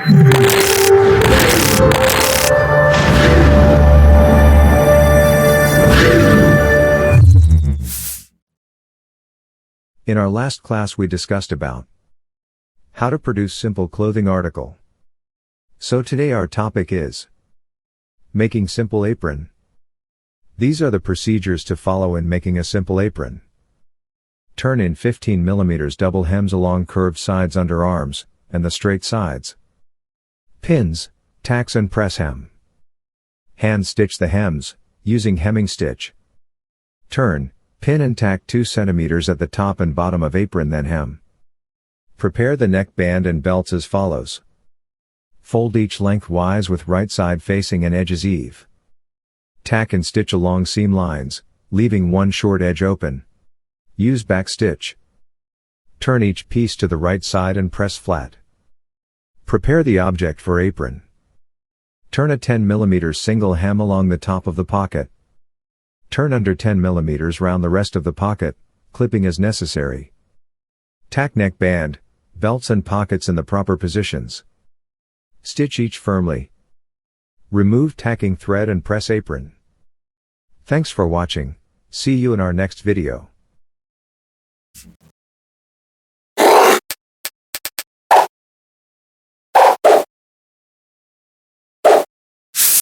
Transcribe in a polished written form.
In our last class we discussed about how to produce simple clothing article. So today our topic is making simple apron. These are the procedures to follow in making a simple apron. Turn in 15 mm double hems along curved sides under arms, and the straight sides. Pins, tacks and press hem. Hand stitch the hems, using hemming stitch. Turn, pin and tack 2 cm at the top and bottom of apron then hem. Prepare the neckband and belts as follows. Fold each lengthwise with right side facing and edges even. Tack and stitch along seam lines, leaving one short edge open. Use back stitch. Turn each piece to the right side and press flat. Prepare the object for apron. Turn a 10 mm single hem along the top of the pocket. Turn under 10 mm round the rest of the pocket, clipping as necessary. Tack neckband, belts and pockets in the proper positions. Stitch each firmly. Remove tacking thread and press apron. Thanks for watching. See you in our next video.